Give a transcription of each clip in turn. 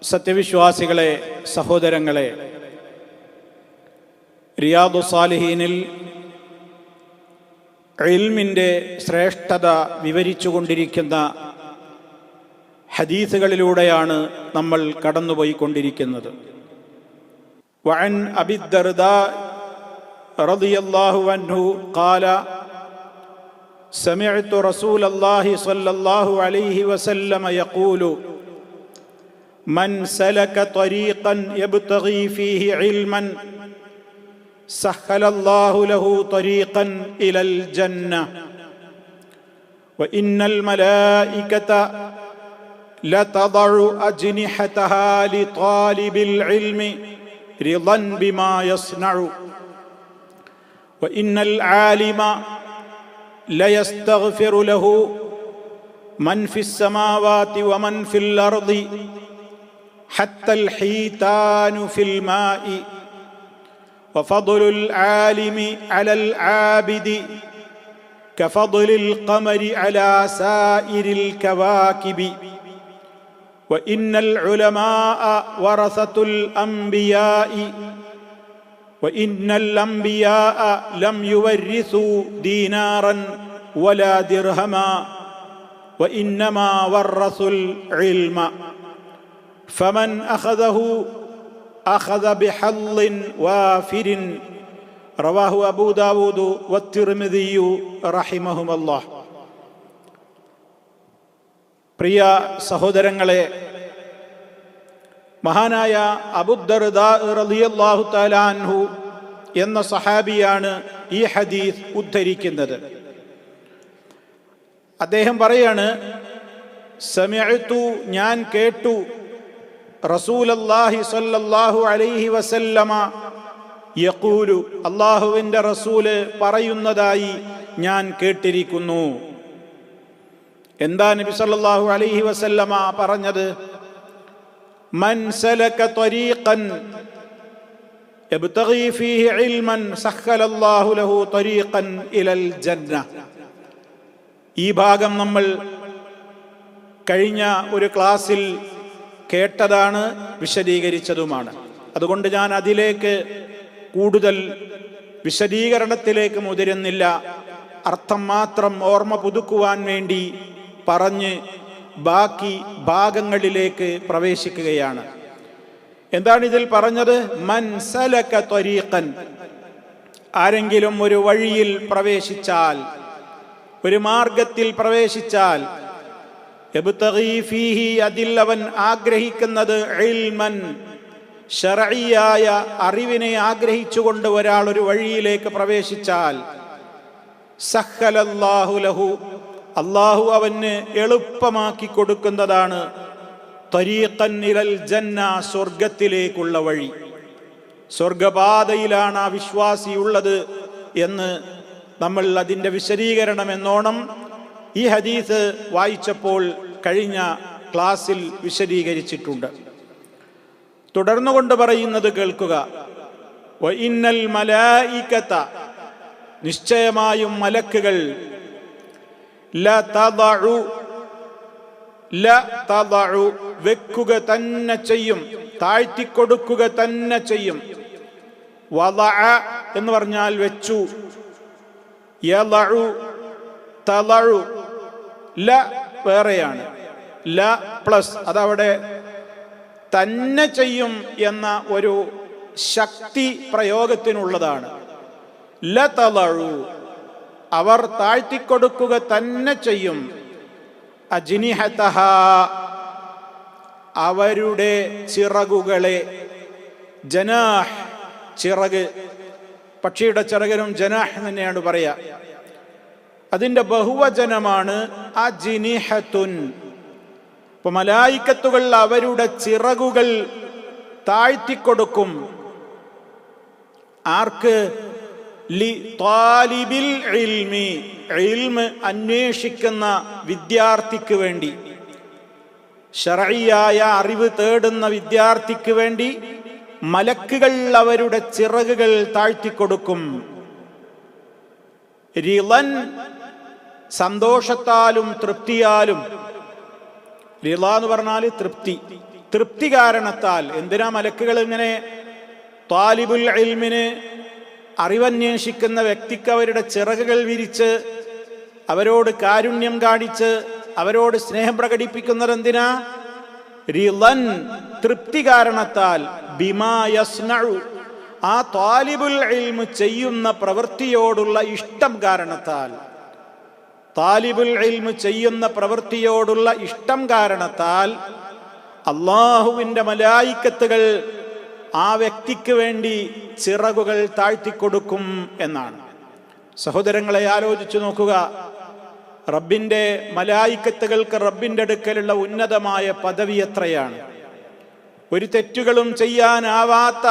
സത്യവിശ്വാസികളെ, സഹോദരങ്ങളെ, റിയാദു സാലിഹീനിൽ ഇൽമിൻ്റെ ശ്രേഷ്ഠത വിവരിച്ചുകൊണ്ടിരിക്കുന്ന ഹദീസുകളിലൂടെയാണ് നമ്മൾ കടന്നുപോയിക്കൊണ്ടിരിക്കുന്നത്. വഅൻ അബി ദർദാ റളിയല്ലാഹു അൻഹു ഖാല സമിഅ്തു റസൂലല്ലാഹി സ്വല്ലല്ലാഹു അലൈഹി വസല്ലമ യഖൂലു മൻ സലക ത്വരീഖൻ യബ്തഗി ഫീഹി ഇൽമൻ സഹ്ഹലല്ലാഹു ലഹു ത്വരീഖൻ ഇലൽ ജന്ന വഇന്നൽ മലായികത ലതദഉ അജ്നിഹതഹാ ലിതാലിബിൽ ഇൽമി റിളൻ ബിമാ യസ്നഉ വഇന്നൽ ആലിമ ലയസ്തഗ്ഫിറു ലഹു മൻ ഫിസ് സമാവാതി വമൻ ഫിൽ അർളി ഹത്തൽ ഹീതാനു ഫിൽ മാഇ വഫദ്ലുൽ ആലിമി അലൽ ആബിദി കഫദ്ലിൽ ഖമരി അലാ സായിരിൽ കവാകിബി വഇന്നൽ ഉലമാഅ വറസത്തുൽ അംബിയാഇ വഇന്നൽ അംബിയാഅ ലം യുവരിസു ദീനാറൻ വലാ ദിർഹമാ വഇന്നമാ വറസുൽ ഇൽമ ഫമൻ അഖദഹു അഖദ ബിഹള്ളിൻ വാഫിരിൻ റവാഹു അബൂ ദാവൂദ് വത്തിർമിദി റഹിമഹുമല്ലാഹ്. പ്രിയ സഹോദരങ്ങളെ, മഹാനായ അബൂ ദർദാ റളിയല്ലാഹു തആല അൻഹു എന്ന സഹാബിയാണ് ഈ ഹദീസ് ഉദ്ധരിക്കുന്നത്. അദ്ദേഹം പറയാണ്, സമിഅ്തു, ഞാൻ കേട്ടു, റസൂലല്ലാഹി സ്വല്ലല്ലാഹു അലൈഹി വസല്ലമ യഖൂലു, അല്ലാഹുവിൻ്റെ റസൂല് പറയുന്നതായി ഞാൻ കേട്ടിരിക്കുന്നു. എന്താ നബി സല്ലല്ലാഹു അലൈഹി വസല്ലമ പറഞ്ഞത്? മൻ സലക ത്വരീഖൻ യബ്തഗി ഫീഹി ഇൽമൻ സഖ്ഖലല്ലാഹു ലഹു ത്വരീഖൻ ഇലൽ ജന്ന. ഈ ഭാഗം നമ്മൾ കഴിഞ്ഞ ഒരു ക്ലാസ്സിൽ കേട്ടതാണ്, വിശദീകരിച്ചതുമാണ്. അതുകൊണ്ട് ഞാൻ അതിലേക്ക് കൂടുതൽ വിശദീകരണത്തിലേക്ക് മുതിരുന്നില്ല. അർത്ഥം മാത്രം ഓർമ്മ പുതുക്കുവാൻ വേണ്ടി പറഞ്ഞ് ബാക്കി ഭാഗങ്ങളിലേക്ക് പ്രവേശിക്കുകയാണ്. എന്താണ് ഇതിൽ പറഞ്ഞത്? മൻ സലക ത്വരീഖൻ, ആരെങ്കിലും ഒരു വഴിയിൽ പ്രവേശിച്ചാൽ, ഒരു മാർഗത്തിൽ പ്രവേശിച്ചാൽ, യബ്തഗി ഫീഹി, അതിൽ അവൻ ആഗ്രഹിക്കുന്നത്, ഇൽമൻ, ശർഈയായ അറിവിനെ ആഗ്രഹിച്ചുകൊണ്ട് ഒരാൾ ഒരു വഴിയിലേക്ക് പ്രവേശിച്ചാൽ, സഖ്ഖലല്ലാഹു ലഹു, അല്ലാഹു അവന് എളുപ്പമാക്കി കൊടുക്കുന്നതാണ്, ത്വരീഖൻ ഇലൽ ജന്ന, സ്വർഗത്തിലേക്കുള്ള വഴി. സ്വർഗപാതയിലാണ് ആ വിശ്വാസിയുള്ളത് എന്ന് നമ്മൾ അതിൻ്റെ വിശദീകരണം എന്നോണം ഈ ഹദീസ് വായിച്ചപ്പോൾ കഴിഞ്ഞ ക്ലാസ്സിൽ വിശദീകരിച്ചിട്ടുണ്ട്. തുടർന്നുകൊണ്ട് പറയുന്നത് കേൾക്കുക. വഇന്നൽ മലായികത, നിശ്ചയമായും മലക്കുകൾ, ലതദഉ, വെക്കുക തന്നെ ചെയ്യും, താഴ്ത്തിക്കൊടുക്കുക തന്നെ ചെയ്യും. വദഅ എന്ന് പറഞ്ഞാൽ വെച്ചു, യദഉ, തദഉ, ല വേറെയാണ്, ല പ്ലസ്, അതവിടെ തന്നെ ചെയ്യും എന്ന ഒരു ശക്തി പ്രയോഗത്തിനുള്ളതാണ്. ലതദഉ, അവർ താഴ്ത്തിക്കൊടുക്കുക തന്നെ ചെയ്യും. അജ്നിഹതഹാ, അവരുടെ ചിറകുകളെ. ജനാഹ്, ചിറക്, പക്ഷിയുടെ ചിറകിനും ജനാഹ് തന്നെയാണ് പറയാ. അതിൻ്റെ ബഹുവചനമാണ് അജ്നിഹത്തുൻ. ഇപ്പൊ മലായിക്കത്തുകൾ അവരുടെ ചിറകുകൾ താഴ്ത്തിക്കൊടുക്കും. ആർക്ക്? ലി താലിബിൽ ഇൽമി, ഇൽമ് അന്വേഷിക്കുന്ന വിദ്യാർത്ഥിക്ക് വേണ്ടി, ശർഈയായ അറിവ് തേടുന്ന വിദ്യാർത്ഥിക്ക് വേണ്ടി മലക്കുകൾ അവരുടെ ചിറകുകൾ താഴ്ത്തിക്കൊടുക്കും. റിളൻ, സന്തോഷത്താലും തൃപ്തിയാലും. റിള എന്ന് പറഞ്ഞാൽ തൃപ്തി, തൃപ്തി കാരണത്താൽ. എന്തിനാ മലക്കുകൾ ഇങ്ങനെ? ത്വാലിബുൽ ഇൽമിന്, അറിവന്വേഷിക്കുന്ന വ്യക്തിക്ക് അവരുടെ ചിറകുകൾ വിരിച്ച് അവരോട് കാരുണ്യം കാണിച്ച് അവരോട് സ്നേഹം പ്രകടിപ്പിക്കുന്നത് എന്തിനാ? റിളൻ, തൃപ്തി കാരണത്താൽ. ബിമാ യസ്നഉ, ആ ത്വാലിബുൽ ഇൽമ് ചെയ്യുന്ന പ്രവൃത്തിയോടുള്ള ഇഷ്ടം കാരണത്താൽ. താലിബുൽ ഇൽമ് ചെയ്യുന്ന പ്രവൃത്തിയോടുള്ള ഇഷ്ടം കാരണത്താൽ അള്ളാഹുവിൻ്റെ മലായിക്കത്തുകൾ ആ വ്യക്തിക്ക് വേണ്ടി ചിറകുകൾ താഴ്ത്തിക്കൊടുക്കും എന്നാണ്. സഹോദരങ്ങളെ, ആലോചിച്ചു നോക്കുക. റബ്ബിൻ്റെ മലായിക്കത്തുകൾക്ക് റബ്ബിൻ്റെ അടുക്കലുള്ള ഉന്നതമായ പദവി എത്രയാണ്! ഒരു തെറ്റുകളും ചെയ്യാനാവാത്ത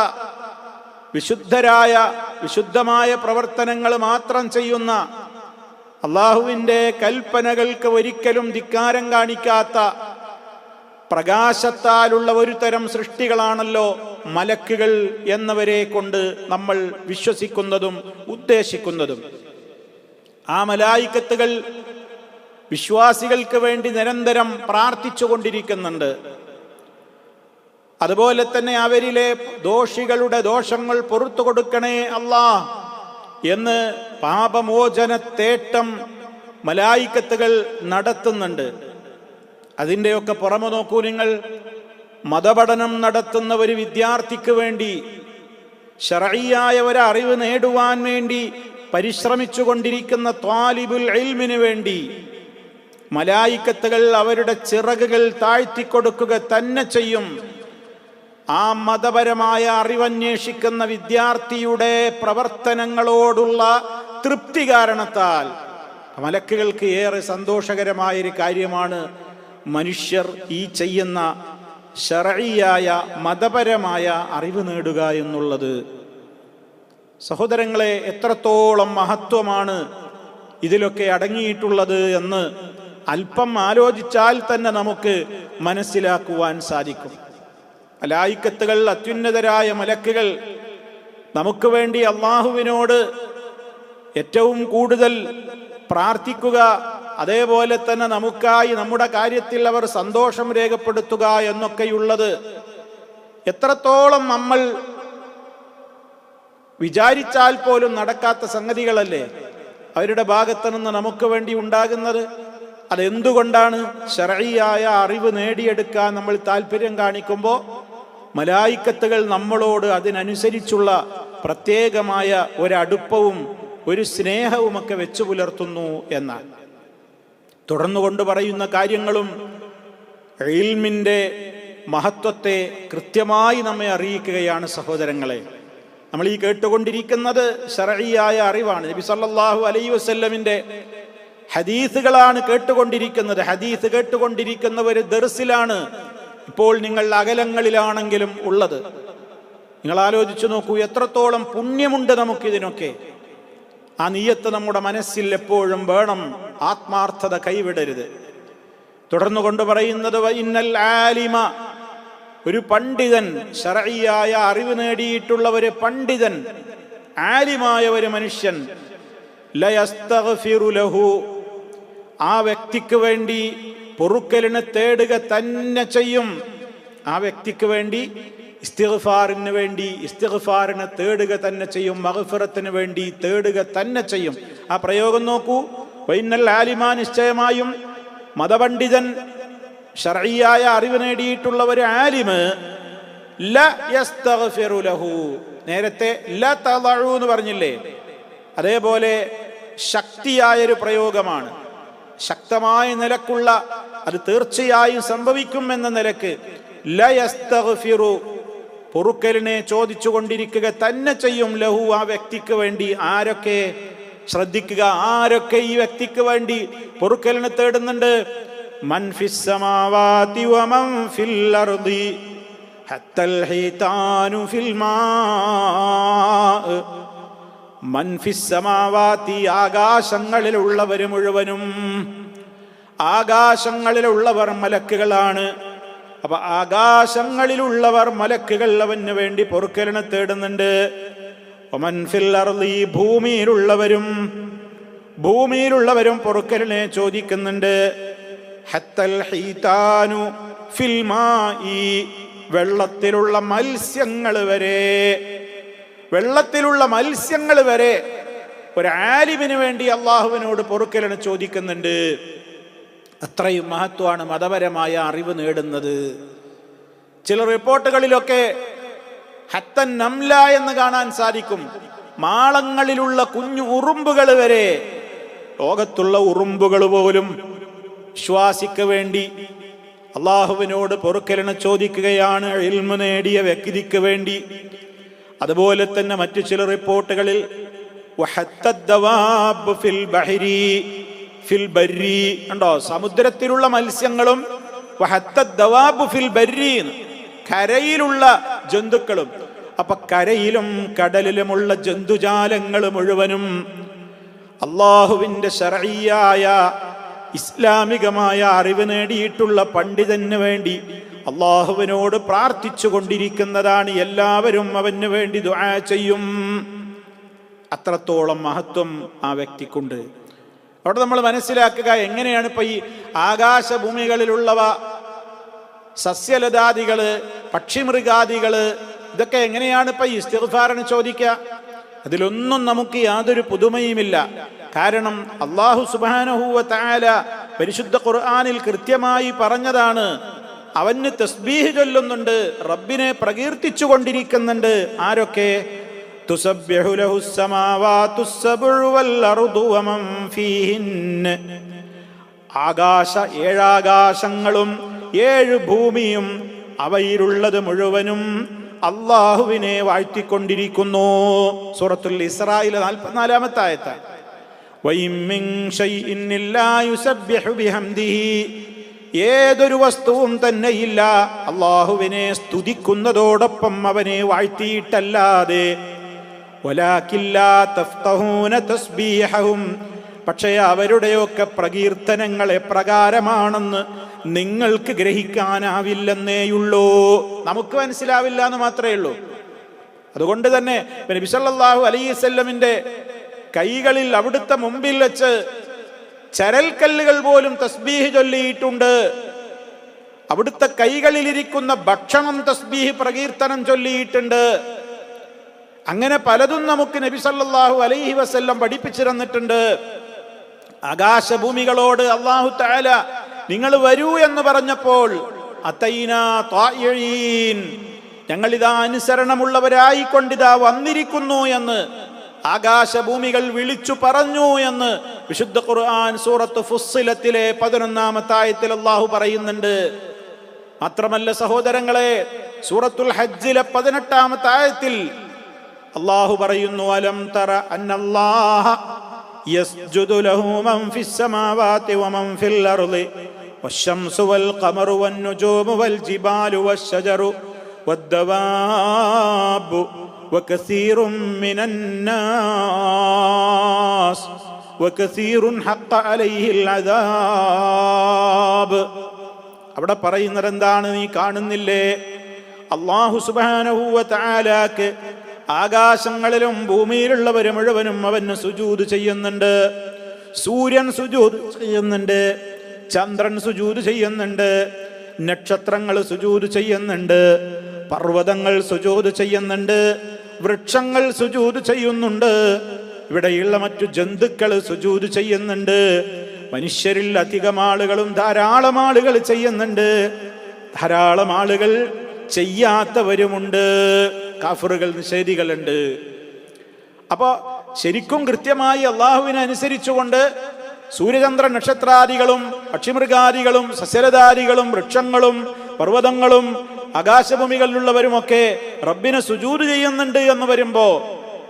വിശുദ്ധമായ പ്രവർത്തനങ്ങൾ മാത്രം ചെയ്യുന്ന, അള്ളാഹുവിൻ്റെ കൽപ്പനകൾക്ക് ഒരിക്കലും ധിക്കാരം കാണിക്കാത്ത പ്രകാശത്താലുള്ള ഒരു തരം സൃഷ്ടികളാണല്ലോ മലക്കുകൾ എന്നവരെ കൊണ്ട് നമ്മൾ വിശ്വസിക്കുന്നതും ഉദ്ദേശിക്കുന്നതും. ആ മലായിക്കത്തുകൾ വിശ്വാസികൾക്ക് വേണ്ടി നിരന്തരം പ്രാർത്ഥിച്ചു കൊണ്ടിരിക്കുന്നുണ്ട്. അതുപോലെ തന്നെ അവരിലെ ദോഷികളുടെ ദോഷങ്ങൾ പുറത്തു കൊടുക്കണേ അല്ലാ എന്ന് പാപമോചനത്തേട്ടം മലായിക്കത്തുകൾ നടത്തുന്നുണ്ട്. അതിൻ്റെയൊക്കെ പുറമെ നോക്കൂ നിങ്ങൾ. മതപഠനം നടത്തുന്ന ഒരു വിദ്യാർത്ഥിക്ക് വേണ്ടി, ശർഈയായ ഒരു അറിവ് നേടുവാൻ വേണ്ടി പരിശ്രമിച്ചു കൊണ്ടിരിക്കുന്ന ത്വാലിബുൽ ഇൽമിന് വേണ്ടി മലായിക്കത്തുകൾ അവരുടെ ചിറകുകൾ താഴ്ത്തിക്കൊടുക്കുക തന്നെ ചെയ്യും. ആ മതപരമായ അറിവന്വേഷിക്കുന്ന വിദ്യാർത്ഥിയുടെ പ്രവർത്തനങ്ങളോടുള്ള തൃപ്തി കാരണത്താൽ മലക്കുകൾക്ക് ഏറെ സന്തോഷകരമായൊരു കാര്യമാണ് മനുഷ്യർ ഈ ചെയ്യുന്ന ശർഈയായ മതപരമായ അറിവ് നേടുക എന്നുള്ളത്. സഹോദരങ്ങളെ, എത്രത്തോളം മഹത്വമാണ് ഇതിലൊക്കെ അടങ്ങിയിട്ടുള്ളത് എന്ന് അല്പം ആലോചിച്ചാൽ തന്നെ നമുക്ക് മനസ്സിലാക്കുവാൻ സാധിക്കും. മലായിക്കത്തുകൾ, അത്യുന്നതരായ മലക്കുകൾ നമുക്ക് വേണ്ടി അള്ളാഹുവിനോട് ഏറ്റവും കൂടുതൽ പ്രാർത്ഥിക്കുക, അതേപോലെ തന്നെ നമുക്കായി നമ്മുടെ കാര്യത്തിൽ അവർ സന്തോഷം രേഖപ്പെടുത്തുക എന്നൊക്കെയുള്ളത് എത്രത്തോളം നമ്മൾ വിചാരിച്ചാൽ പോലും നടക്കാത്ത സംഗതികളല്ലേ അവരുടെ ഭാഗത്തു നിന്ന് നമുക്ക് വേണ്ടി ഉണ്ടാകുന്നത്. അതെന്തുകൊണ്ടാണ്? ശർഈയായ അറിവ് നേടിയെടുക്കാൻ നമ്മൾ താല്പര്യം കാണിക്കുമ്പോൾ മലായിക്കത്തുകൾ നമ്മളോട് അതിനനുസരിച്ചുള്ള പ്രത്യേകമായ ഒരടുപ്പവും ഒരു സ്നേഹവുമൊക്കെ വെച്ചു പുലർത്തുന്നു എന്നാണ്. തുടർന്നുകൊണ്ട് പറയുന്ന കാര്യങ്ങളും ഇൽമിൻ്റെ മഹത്വത്തെ കൃത്യമായി നമ്മെ അറിയിക്കുകയാണ്. സഹോദരങ്ങളെ, നമ്മൾ ഈ കേട്ടുകൊണ്ടിരിക്കുന്നത് ശർഈയായ അറിവാണ്. നബി സല്ലല്ലാഹു അലൈഹി വസല്ലമിൻ്റെ ഹദീസുകളാണ് കേട്ടുകൊണ്ടിരിക്കുന്നത്. ഹദീസ് കേട്ടുകൊണ്ടിരിക്കുന്ന ഒരു ദർസിലാണ് ഇപ്പോൾ നിങ്ങൾ അകലങ്ങളിലാണെങ്കിലും ഉള്ളത്. നിങ്ങൾ ആലോചിച്ചു നോക്കൂ, എത്രത്തോളം പുണ്യമുണ്ട് നമുക്കിതിനൊക്കെ. ആ നിയ്യത്ത് നമ്മുടെ മനസ്സിൽ എപ്പോഴും വേണം. ആത്മാർത്ഥത കൈവിടരുത്. തുടർന്നു കൊണ്ട് പറയുന്നത്, വഇന്നൽ ആലിമ, ഒരു പണ്ഡിതൻ, ശർഈയായ അറിവ് നേടിയിട്ടുള്ള ഒരു പണ്ഡിതൻ, ആലിമായ ഒരു മനുഷ്യൻ, ലയസ്തഗ്ഫിറു ലഹു, ആ വ്യക്തിക്ക് വേണ്ടി പൊറുക്കലിനെ തേടുക തന്നെ ചെയ്യും. ആ വ്യക്തിക്ക് വേണ്ടി ഇസ്തിഗ്ഫാറിനെ തേടുക തന്നെ ചെയ്യും. മഗ്ഫിറത്തിന് വേണ്ടി തേടുക തന്നെ ചെയ്യും. ആ പ്രയോഗം നോക്കൂ. വഇന്നൽ ആലിമ, നിശ്ചയമായും മതപണ്ഡിതൻ, ശർഈയായ അറിവ് നേടിയിട്ടുള്ള ഒരു ആലിമ്, ല യസ്തഗ്ഫിറു ലഹു, നേരത്തെ ല തളഉ എന്ന് പറഞ്ഞില്ലേ, അതേപോലെ ശക്തിയായൊരു പ്രയോഗമാണ്. ശക്തമായ നിലക്കുള്ള, അത് തീർച്ചയായും സംഭവിക്കും എന്ന നിലക്ക് ല യസ്തഗ്ഫിറു, പൊറുക്കലിനെ ചോദിച്ചു കൊണ്ടിരിക്കുക തന്നെ ചെയ്യും. ലഹു, ആ വ്യക്തിക്ക് വേണ്ടി. ആരൊക്കെ? ശ്രദ്ധിക്കുക, ആരൊക്കെ ഈ വ്യക്തിക്ക് വേണ്ടി പൊറുക്കലിനെ തേടുന്നുണ്ട്? മൻ ഫിസ് സമാവാതി വമൻ ഫിൽ അർദി ഹത്തൽ ഹീതാനു ഫിൽ മാ. മൻ ഫിസ് സമാവാതി, ആകാശങ്ങളിലുള്ളവർ മുഴുവനും. ആകാശങ്ങളിലുള്ളവർ മലക്കുകളാണ്. അപ്പൊ ആകാശങ്ങളിലുള്ളവർ മലക്കുകൾ അവന് വേണ്ടി പൊറുക്കലിനെ തേടുന്നുണ്ട്. വമൻ ഫിൽ അർദി, ഭൂമിയിലുള്ളവരും പൊറുക്കലിനെ ചോദിക്കുന്നുണ്ട്. ഹത്തൽ ഹീതാനു, ഫിൽ മായി, വെള്ളത്തിലുള്ള മത്സ്യങ്ങൾ വരെ, വെള്ളത്തിലുള്ള മത്സ്യങ്ങൾ വരെ ഒരു ആലിമിന് വേണ്ടി അള്ളാഹുവിനോട് പൊറുക്കലിന് ചോദിക്കുന്നുണ്ട്. അത്രയും മഹത്വമാണ് മതപരമായ അറിവ് നേടുന്നത്. ചില റിപ്പോർട്ടുകളിലൊക്കെ ഹത്തൻ നംല എന്ന് കാണാൻ സാധിക്കും. മാളങ്ങളിലുള്ള കുഞ്ഞു ഉറുമ്പുകൾ വരെ, ലോകത്തുള്ള ഉറുമ്പുകൾ പോലും വിശ്വാസിക്ക് വേണ്ടി അള്ളാഹുവിനോട് പൊറുക്കലിന് ചോദിക്കുകയാണ്, ഇൽമു നേടിയ വ്യക്തിക്ക് വേണ്ടി. അതുപോലെ തന്നെ മറ്റു ചില റിപ്പോർട്ടുകളിൽ ഉണ്ടോ, സമുദ്രത്തിലുള്ള മത്സ്യങ്ങളും കരയിലുള്ള ജന്തുക്കളും. അപ്പൊ കരയിലും കടലിലുമുള്ള ജന്തുജാലങ്ങൾ മുഴുവനും അള്ളാഹുവിന്റെ ശർഈയായ ഇസ്ലാമികമായ അറിവ് നേടിയിട്ടുള്ള പണ്ഡിതന് വേണ്ടി അള്ളാഹുവിനോട് പ്രാർത്ഥിച്ചു കൊണ്ടിരിക്കുന്നതാണ്. എല്ലാവരും അവന് വേണ്ടി ദുആ ചെയ്യും. അത്രത്തോളം മഹത്വം ആ വ്യക്തിക്കുണ്ട്. അവിടെ നമ്മൾ മനസ്സിലാക്കുക, എങ്ങനെയാണ് ഇപ്പൊ ഈ ആകാശഭൂമികളിലുള്ളവ, സസ്യലതാദികള്, പക്ഷിമൃഗാദികള്, ഇതൊക്കെ എങ്ങനെയാണ് ഇപ്പൊ ഈ ഇസ്തിഗ്ഫാറിന് ചോദിക്കുക? അതിലൊന്നും നമുക്ക് യാതൊരു പുതുമയുമില്ല. കാരണം അല്ലാഹു സുബ്ഹാനഹു വ തആല പരിശുദ്ധ ഖുർആനിൽ കൃത്യമായി പറഞ്ഞതാണ്. അവന് തസ്ബീഹ് ചൊല്ലുന്നുണ്ട്, റബ്ബിനെ പ്രകീർത്തിച്ചു കൊണ്ടിരിക്കുന്നുണ്ട്. ആരൊക്കെ? തുസബ്ബിഹു ലഹുസ് സമാവാതുസ് സബ്ഉ വൽ അർദു വമൻ ഫീഹിന്ന, ഏഴാകാശങ്ങളും 7 ഭൂമിയും അവയിലുള്ളത് മുഴുവനും അള്ളാഹുവിനെ വാഴ്ത്തിക്കൊണ്ടിരിക്കുന്നു. സൂറത്തുൽ ഇസ്രായിൽ 44-ാമത്തെ ആയത്ത്. വഇൻ മിൻ ശൈഇൻ ഇല്ലാ യുസബ്ബിഹു ബിഹംദിഹി, ഏതൊരു വസ്തുവും തന്നെയില്ല അള്ളാഹുവിനെ സ്തുതിക്കുന്നതോടൊപ്പം അവനെ വാഴ്ത്തിയിട്ടല്ലാതെ. വലാകിൻ ലാ തഫ്ഖഹൂന തസ്ബീഹഹും, പക്ഷേ അവരുടെയൊക്കെ പ്രകീർത്തനങ്ങൾ എപ്രകാരമാണെന്ന് നിങ്ങൾക്ക് ഗ്രഹിക്കാനാവില്ലെന്നേയുള്ളൂ. നമുക്ക് മനസ്സിലാവില്ല എന്ന് മാത്രമേ ഉള്ളൂ. അതുകൊണ്ട് തന്നെ നബി സല്ലല്ലാഹു അലൈഹി വസല്ലമിന്റെ കൈകളിൽ അവിടുത്തെ മുമ്പിൽ വെച്ച് ചരൽക്കല്ലുകൾ പോലും തസ്ബീഹ് ചൊല്ലിയിട്ടുണ്ട്. അവിടുത്തെ കൈകളിലിരിക്കുന്ന ഭക്ഷണം തസ്ബീഹ് പ്രകീർത്തനം ചൊല്ലിയിട്ടുണ്ട്. അങ്ങനെ പലതും നമുക്ക് നബി സല്ലല്ലാഹു അലൈഹി വസല്ലം പഠിപ്പിച്ചു തന്നിട്ടുണ്ട്. ആകാശഭൂമികളോട് അല്ലാഹു തആല നിങ്ങൾ വരൂ എന്ന് പറഞ്ഞപ്പോൾ അതൈനാ ത്വായിഈൻ, ഞങ്ങളിതാ അനുസരണമുള്ളവരായിക്കൊണ്ടിതാ വന്നിരിക്കുന്നു എന്ന് ആകാശഭൂമികൾ വിളിച്ചു പറഞ്ഞു എന്ന് വിശുദ്ധ ഖുർആൻ സൂറത്ത് ഫുസ്സിലത്തിലെ 11-ാമത്തെ ആയത്തിൽ അല്ലാഹു പറയുന്നുണ്ട്. മാത്രമല്ല സഹോദരങ്ങളെ, സൂറത്തുൽ ഹജ്ജിലെ 18-ാമത്തെ ആയത്തിൽ അല്ലാഹു പറയുന്നു, അലം തറ അന്നല്ലാഹ യസ്ജുദു ലഹു മൻ ഫിസ് സമാവാതി വമൻ ഫിൽ അർളി വശംസു വൽ ഖമറു വൻ നുജൂമു വൽ ജിബാലു വശജറു വദ്ദവാബു വകസീറുൻ മിനൻ നാസ് വകസീറുൻ ഹഖ്ഖ അലൈഹിൽ അദാബ്. അവിടെ പറയുന്നത് എന്താണ്? നീ കാണുന്നില്ലേ, അല്ലാഹു സുബ്ഹാനഹു വ തആലക്ക് ആകാശങ്ങളിലും ഭൂമിയിലുള്ളവർ മുഴുവനും അവന് സുജൂദ് ചെയ്യുന്നുണ്ട്. സൂര്യൻ സുജൂദ് ചെയ്യുന്നുണ്ട്, ചന്ദ്രൻ സുജൂദ് ചെയ്യുന്നുണ്ട്, നക്ഷത്രങ്ങൾ സുജൂദ് ചെയ്യുന്നുണ്ട്, പർവ്വതങ്ങൾ സുജൂദ് ചെയ്യുന്നുണ്ട്, വൃക്ഷങ്ങൾ സുജൂദ് ചെയ്യുന്നുണ്ട്, ഇവിടെയുള്ള മറ്റു ജന്തുക്കൾ സുജൂദ് ചെയ്യുന്നുണ്ട്. മനുഷ്യരിൽ അധികം ആളുകളും ധാരാളം ആളുകൾ ചെയ്യുന്നുണ്ട്, ധാരാളം ആളുകൾ ചെയ്യാത്തവരുമുണ്ട്, കാഫിറുകൾ, നിഷേധികളുണ്ട്. അപ്പോ ശരിക്കും കൃത്യമായി അള്ളാഹുവിനെ അനുസരിച്ചുകൊണ്ട് സൂര്യചന്ദ്ര നക്ഷത്രാദികളും പക്ഷിമൃഗാദികളും സസ്യലതാദികളും വൃക്ഷങ്ങളും പർവ്വതങ്ങളും ആകാശഭൂമികളിലുള്ളവരുമൊക്കെ റബ്ബിനെ സുജൂദ് ചെയ്യുന്നുണ്ട് എന്ന് വരുമ്പോ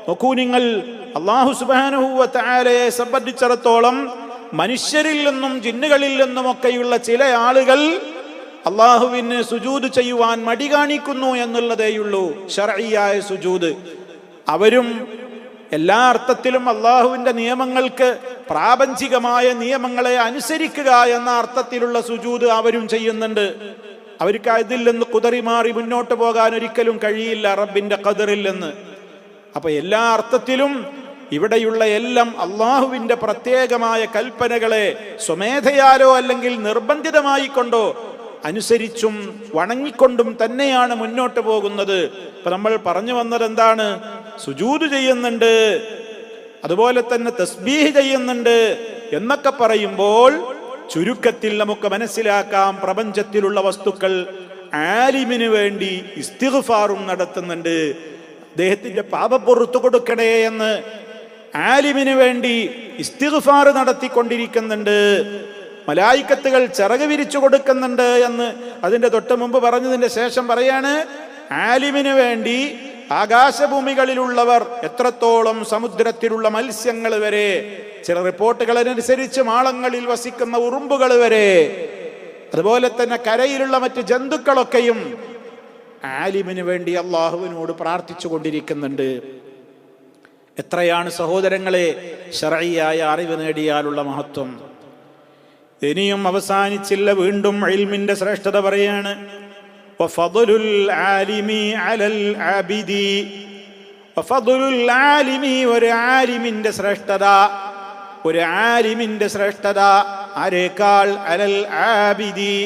നോക്കൂ നിങ്ങൾ, അല്ലാഹു സുബ്ഹാനഹു വ തആലയെ സംബന്ധിച്ചിടത്തോളം മനുഷ്യരിൽ നിന്നും ജിന്നുകളിൽ നിന്നുമൊക്കെയുള്ള ചില ആളുകൾ അള്ളാഹുവിന് സുജൂദ് ചെയ്യുവാൻ മടി കാണിക്കുന്നു എന്നുള്ളതേയുള്ളൂ. ശർഈയായ സുജൂദ് അവരും എല്ലാ അർത്ഥത്തിലും അള്ളാഹുവിന്റെ നിയമങ്ങൾക്ക്, പ്രാപഞ്ചികമായ നിയമങ്ങളെ അനുസരിക്കുക എന്ന അർത്ഥത്തിലുള്ള സുജൂദ് അവരും ചെയ്യുന്നുണ്ട്. അവർക്ക് അതിൽ നിന്ന് കുതറി മാറി മുന്നോട്ട് പോകാൻ ഒരിക്കലും കഴിയില്ല റബ്ബിന്റെ ഖദറിൽ നിന്ന്. അപ്പൊ എല്ലാ അർത്ഥത്തിലും ഇവിടെയുള്ള എല്ലാം അള്ളാഹുവിന്റെ പ്രത്യേകമായ കൽപ്പനകളെ സ്വമേധയാലോ അല്ലെങ്കിൽ നിർബന്ധിതമായി കൊണ്ടോ അനുസരിച്ചും വണങ്ങിക്കൊണ്ടും തന്നെയാണ് മുന്നോട്ട് പോകുന്നത്. ഇപ്പൊ നമ്മൾ പറഞ്ഞു വന്നത് എന്താണ്? സുജൂദ് ചെയ്യുന്നുണ്ട്, അതുപോലെ തന്നെ തസ്ബീഹ് ചെയ്യുന്നുണ്ട് എന്നൊക്കെ പറയുമ്പോൾ ചുരുക്കത്തിൽ നമുക്ക് മനസ്സിലാക്കാം, പ്രപഞ്ചത്തിലുള്ള വസ്തുക്കൾ ആലിമിന് വേണ്ടി ഇസ്തിഗ്ഫാറും നടത്തുന്നുണ്ട്. അദ്ദേഹത്തിന്റെ പാപം പുറത്തു കൊടുക്കണേ എന്ന് ആലിമിന് വേണ്ടി ഇസ്തിഗ്ഫാർ നടത്തിക്കൊണ്ടിരിക്കുന്നുണ്ട്. മലായിക്കത്തുകൾ ചിറക് വിരിച്ചു കൊടുക്കുന്നുണ്ട് എന്ന് അതിന്റെ തൊട്ട് മുമ്പ് പറഞ്ഞതിന്റെ ശേഷം പറയാണ്, ആലിമിന് വേണ്ടി ആകാശഭൂമികളിലുള്ളവർ, എത്രത്തോളം സമുദ്രത്തിലുള്ള മത്സ്യങ്ങൾ വരെ, ചില റിപ്പോർട്ടുകൾ അനുസരിച്ച് മാളങ്ങളിൽ വസിക്കുന്ന ഉറുമ്പുകൾ വരെ, അതുപോലെ തന്നെ കരയിലുള്ള മറ്റ് ജന്തുക്കളൊക്കെയും ആലിമിന് വേണ്ടി അള്ളാഹുവിനോട് പ്രാർത്ഥിച്ചു കൊണ്ടിരിക്കുന്നുണ്ട്. എത്രയാണ് സഹോദരങ്ങളെ ശർഈയായ അറിവ് നേടിയാലുള്ള മഹത്വം! ഇനിയും അവസാനിച്ചില്ല, വീണ്ടും ഇൽമിന്റെ ശ്രേഷ്ഠത പറയാണ്. വഫദലുൽ ആലിമി അലൽ ആബിദി, വഫദലുൽ ആലിമി, ഒരു ആലിമിന്റെ ശ്രേഷ്ഠത, ഒരു ആലിമിന്റെ ശ്രേഷ്ഠത ആരേക്കാൾ? അലൽ ആബിദി,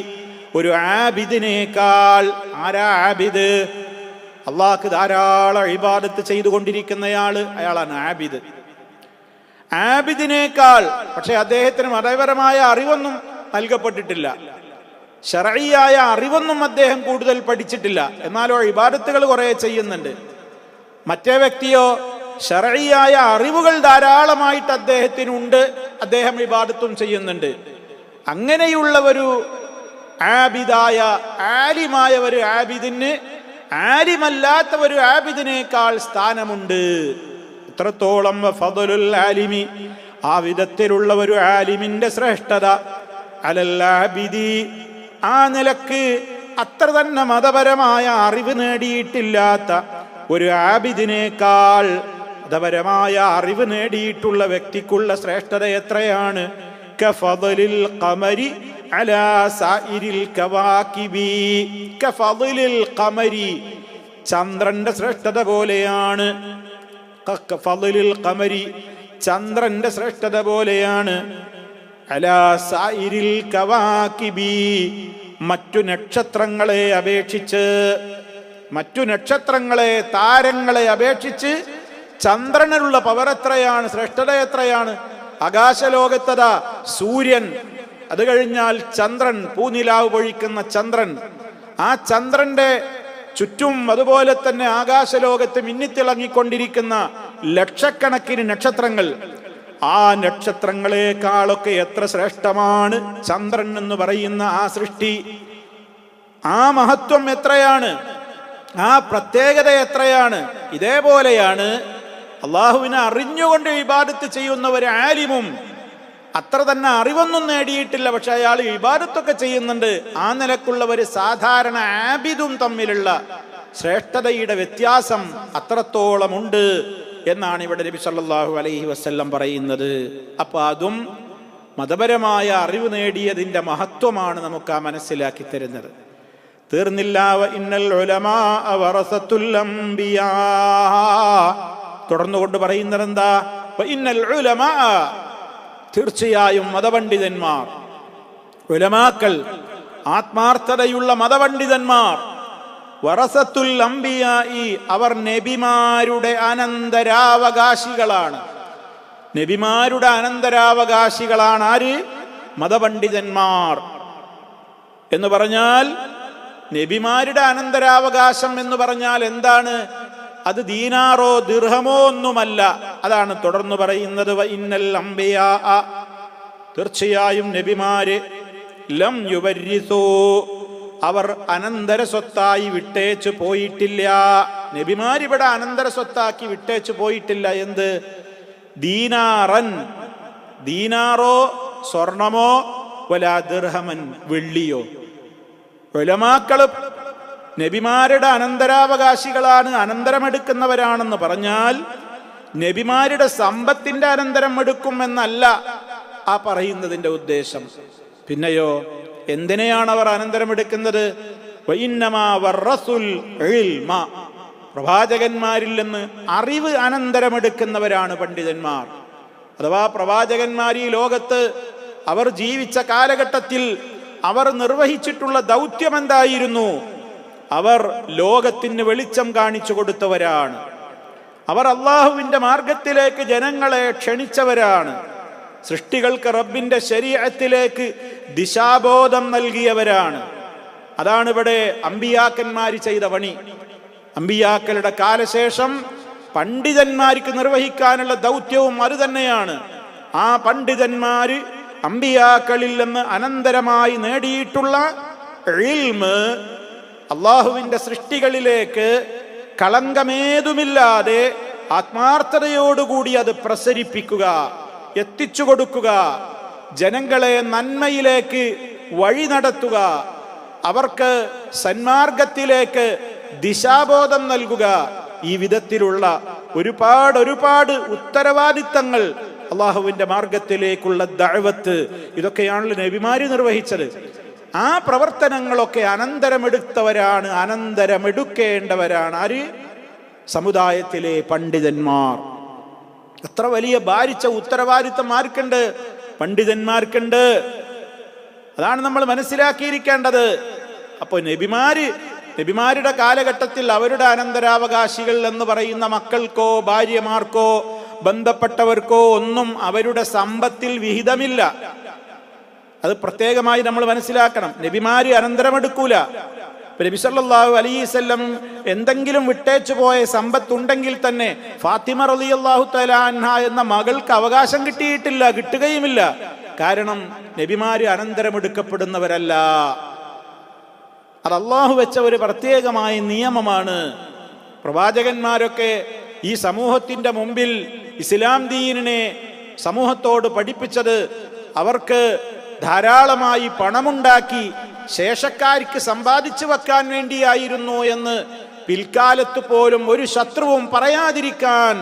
ഒരു ആബിദിനേക്കാൾ. ആരാ ആബിദ്? അള്ളാഹ്ക്ക് ധാരാളം ഇബാദത്ത് ചെയ്തുകൊണ്ടിരിക്കുന്നയാള്, അയാളാണ് ആബിദ്. ആബിദിനേക്കാൾ. പക്ഷെ അദ്ദേഹത്തിന് മതപരമായ അറിവൊന്നും നൽകപ്പെട്ടിട്ടില്ല, ശർഈയായ അറിവൊന്നും അദ്ദേഹം കൂടുതൽ പഠിച്ചിട്ടില്ല. എന്നാലോ ഇബാദത്തുകൾ കുറെ ചെയ്യുന്നുണ്ട്. മറ്റേ വ്യക്തിയോ ശർഈയായ അറിവുകൾ ധാരാളമായിട്ട് അദ്ദേഹത്തിനുണ്ട്, അദ്ദേഹം ഇബാദത്തും ചെയ്യുന്നുണ്ട്. അങ്ങനെയുള്ള ഒരു ആബിദായ, ആലിമായ ഒരു ആബിദിന് ആലിമല്ലാത്ത ഒരു ആബിദിനേക്കാൾ സ്ഥാനമുണ്ട്. എത്രത്തോളം ഫദലുൽ ആലിമി, ആ വിധത്തിലുള്ള ഒരു ആലിമിന്റെ ശ്രേഷ്ഠത അലൽ ആബിദി, ആ നിലക്ക് അത്ര തന്നെ മതപരമായ അറിവ് നേടിയിട്ടില്ലാത്ത ഒരു ആബിദിനേക്കാൾ മതപരമായ അറിവ് നേടിയിട്ടുള്ള വ്യക്തിക്കുള്ള ശ്രേഷ്ഠത എത്രയാണ്? കഫദലിൽ ഖമരി അലാ സായിരിൽ കവാകിബി, കഫദലിൽ ഖമരി, ചന്ദ്രന്റെ ശ്രേഷ്ഠത പോലെയാണ്. കഫദലിൽ ഖമരി, ചന്ദ്രന്റെ ശ്രേഷ്ഠത പോലെയാണ്. അലാ സായിരിൽ കവാകിബി, മറ്റു നക്ഷത്രങ്ങളെ അപേക്ഷിച്ച്, മറ്റു നക്ഷത്രങ്ങളെ, താരങ്ങളെ അപേക്ഷിച്ച് ചന്ദ്രനുള്ള പവർ എത്രയാണ്, ശ്രേഷ്ഠത എത്രയാണ്? ആകാശലോകത്തത സൂര്യൻ, അത് കഴിഞ്ഞാൽ ചന്ദ്രൻ, പൂനിലാവ് പൊഴിക്കുന്ന ചന്ദ്രൻ, ആ ചന്ദ്രന്റെ ചുറ്റും അതുപോലെ തന്നെ ആകാശലോകത്ത് മിന്നിത്തിളങ്ങിക്കൊണ്ടിരിക്കുന്ന ലക്ഷക്കണക്കിന് നക്ഷത്രങ്ങൾ, ആ നക്ഷത്രങ്ങളെക്കാളൊക്കെ എത്ര ശ്രേഷ്ഠമാണ് ചന്ദ്രൻ എന്ന് പറയുന്ന ആ സൃഷ്ടി! ആ മഹത്വം എത്രയാണ്, ആ പ്രത്യേകത എത്രയാണ്! ഇതേപോലെയാണ് അള്ളാഹുവിനെ അറിഞ്ഞുകൊണ്ട് ഇബാദത്ത് ചെയ്യുന്ന ഒരു ആലിമും. അത്ര തന്നെ അറിവൊന്നും നേടിയിട്ടില്ല, പക്ഷെ അയാൾ ഇബാദത്തൊക്കെ ചെയ്യുന്നുണ്ട്. ആ നിലക്കുള്ള ഒരു സാധാരണ ആബിദും തമ്മിലുള്ള ശ്രേഷ്ഠതയുടെ വ്യത്യാസം അത്രത്തോളം ഉണ്ട് എന്നാണ് ഇവിടെ നബി സല്ലല്ലാഹു അലൈഹി വസല്ലം പറയുന്നത്. അപ്പൊ അതും മതപരമായ അറിവ് നേടിയതിന്റെ മഹത്വമാണ് നമുക്ക് ആ മനസ്സിലാക്കി തരുന്നത്. തീർന്നില്ല. ഇന്നൽ ഉലമാ വറസത്തുൽ അംബിയാ, തുടർന്നുകൊണ്ട് പറയുന്നത് എന്താ? ഇന്നൽ ഉലമാ, തീർച്ചയായും മതപണ്ഡിതന്മാർ, ഉലമാക്കൾ, ആത്മാർത്ഥതയുള്ള മതപണ്ഡിതന്മാർ, വറസത്തുൽ അംബിയാഇ, അവർ നബിമാരുടെ അനന്തരാവകാശികളാണ്. നബിമാരുടെ അനന്തരാവകാശികളാണ് ആര്? മതപണ്ഡിതന്മാർ. എന്ന് പറഞ്ഞാൽ നബിമാരുടെ അനന്തരാവകാശം എന്ന് പറഞ്ഞാൽ എന്താണ്? അത് ദീനാറോ ദിർഹമോ ഒന്നുമല്ല. അതാണ് തുടർന്ന് പറയുന്നത്. ഇന്നൽ അംബിയാ, തീർച്ചയായും നബിമാര്, ലം യുവരിസൂ, അവർ അനന്തര സ്വത്തായി വിട്ടേച്ചു പോയിട്ടില്ല. നബിമാരിവിടെ അനന്തര സ്വത്താക്കി വിട്ടേച്ചു പോയിട്ടില്ല. എന്ത്? ദീനാറൻ, ദീനാറോ സ്വർണമോ, വലാ ദിർഹമൻ, വെള്ളിയോ. ഉലമാക്കള് നബിമാരുടെ അനന്തരാവകാശികളാണ്, അനന്തരമെടുക്കുന്നവരാണെന്ന് പറഞ്ഞാൽ നബിമാരുടെ സമ്പത്തിന്റെ അനന്തരം എടുക്കുമെന്നല്ല ആ പറയുന്നതിന്റെ ഉദ്ദേശം. പിന്നെയോ എന്തിനെയാണ് അവർ അനന്തരമെടുക്കുന്നത്? വഇന്നമാ വറസുൽ ഇൽമ, പ്രവാചകന്മാരിൽ നിന്ന് അറിവ് അനന്തരമെടുക്കുന്നവരാണ് പണ്ഡിതന്മാർ. അഥവാ പ്രവാചകന്മാർ ഈ ലോകത്ത് അവർ ജീവിച്ച കാലഘട്ടത്തിൽ അവർ നിർവഹിച്ചിട്ടുള്ള ദൗത്യം എന്തായിരുന്നു? അവർ ലോകത്തിന് വെളിച്ചം കാണിച്ചു കൊടുത്തവരാണ്. അവർ അള്ളാഹുവിന്റെ മാർഗത്തിലേക്ക് ജനങ്ങളെ ക്ഷണിച്ചവരാണ്. സൃഷ്ടികൾക്ക് റബ്ബിന്റെ ശരീഅത്തിലേക്ക് ദിശാബോധം നൽകിയവരാണ്. അതാണ് ഇവിടെ അമ്പിയാക്കന്മാർ ചെയ്ത പണി. അമ്പിയാക്കളുടെ കാലശേഷം പണ്ഡിതന്മാർക്ക് നിർവഹിക്കാനുള്ള ദൗത്യവും അത് തന്നെയാണ്. ആ പണ്ഡിതന്മാര് അമ്പിയാക്കളിൽ നിന്ന് അനന്തരമായി നേടിയിട്ടുള്ള ഇൽമ് അള്ളാഹുവിന്റെ സൃഷ്ടികളിലേക്ക് കളങ്കമേതുമില്ലാതെ ആത്മാർത്ഥതയോടുകൂടി അത് പ്രസരിപ്പിക്കുക, എത്തിച്ചു കൊടുക്കുക, ജനങ്ങളെ നന്മയിലേക്ക് വഴി നടത്തുക, അവർക്ക് സന്മാർഗത്തിലേക്ക് ദിശാബോധം നൽകുക. ഈ വിധത്തിലുള്ള ഒരുപാട് ഉത്തരവാദിത്തങ്ങൾ, അള്ളാഹുവിന്റെ മാർഗത്തിലേക്കുള്ള ദഅവത്ത്, ഇതൊക്കെയാണല്ലോ നബിമാര് നിർവഹിച്ചത്. ആ പ്രവർത്തനങ്ങളൊക്കെ അനന്തരമെടുത്തവരാണ്, അനന്തരമെടുക്കേണ്ടവരാണ് ആര്? സമുദായത്തിലെ പണ്ഡിതന്മാർ. എത്ര വലിയ ഭാരിച്ച ഉത്തരവാദിത്തം ആർക്കുണ്ട്? പണ്ഡിതന്മാർക്കുണ്ട്. അതാണ് നമ്മൾ മനസ്സിലാക്കിയിരിക്കേണ്ടത്. അപ്പൊ നബിമാരുടെ കാലഘട്ടത്തിൽ അവരുടെ അനന്തരാവകാശികൾ എന്ന് പറയുന്ന മക്കൾക്കോ ഭാര്യമാർക്കോ ബന്ധപ്പെട്ടവർക്കോ ഒന്നും അവരുടെ സമ്പത്തിൽ വിഹിതമില്ല. അത് പ്രത്യേകമായി നമ്മൾ മനസ്സിലാക്കണം. നബിമാര് അനന്തരമെടുക്കൂല. നബി സല്ലല്ലാഹു അലൈഹി വസല്ലം എന്തെങ്കിലും വിട്ടേച്ചു പോയ സമ്പത്തുണ്ടെങ്കിൽ തന്നെ ഫാത്തിമ റളിയല്ലാഹു തആല അൻഹ എന്ന മകൾക്ക് അവകാശം കിട്ടിയിട്ടില്ല, കിട്ടുകയുമില്ല. കാരണം നബിമാര് അനന്തരമെടുക്കപ്പെടുന്നവരല്ല. അത് അള്ളാഹു വെച്ച ഒരു പ്രത്യേകമായ നിയമമാണ്. പ്രവാചകന്മാരൊക്കെ ഈ സമൂഹത്തിന്റെ മുമ്പിൽ ഇസ്ലാം ദീനിനെ സമൂഹത്തോട് പഠിപ്പിച്ചത് അവർക്ക് ധാരാളമായി പണമുണ്ടാക്കി ശേഷക്കാർക്ക് സമ്പാദിച്ചു വെക്കാൻ വേണ്ടിയായിരുന്നു എന്ന് പിൽക്കാലത്ത് പോലും ഒരു ശത്രുവും പറയാതിരിക്കാൻ